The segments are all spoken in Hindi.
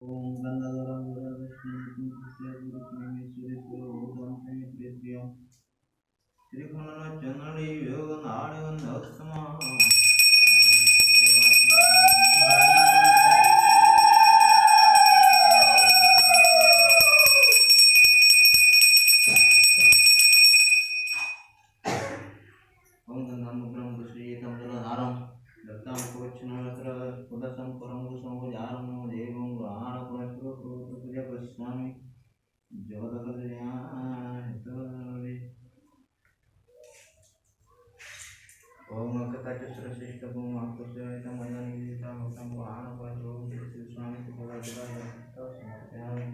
ओम गंगाधरं गुरुविष्णु कृष्णेश्वरी प्रिय त्रिभुवन योग नाड़िवंदस्तमा ओम गंगामुद्रं दुश्रीतं जलधारं दत्तां पुरुषनत्र पुदसं परमपुरुषं जारं देवं पुराणपुरस्पुरपुरपुरपुरपश्यामि जगदगदयातवे ओम कथाचश्रेष्ठभूम आकुशयतमयनिधितामतं पुराणपुरस्पुरपुरस्वामि समर्पयामि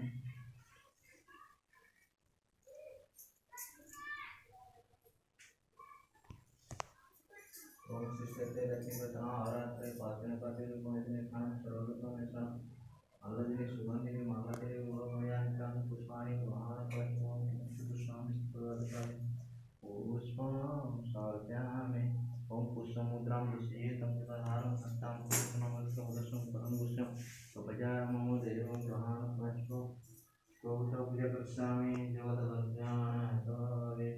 ओम शिष्यते रत्नवतना आरात्रे पाचनकाले रूपमेतने खान सर्वरूपमेतन अल्लदिने सुगंधिने मालादिने उरमयान्तान पुष्पाणि महानपरिमोहं पुष्पामि स्तोत्रकाले पुष्पं समर्पयामि ओम पुष्पमुद्रां दुष्येतं जलधारं हस्तां पुष्पनमस्त्रमुदशं परमगुह्यं उपजामो देवं महानपरिमो स्तोत्रपूजकर्षामि जगदगत्यातवे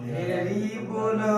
हरी बोलो।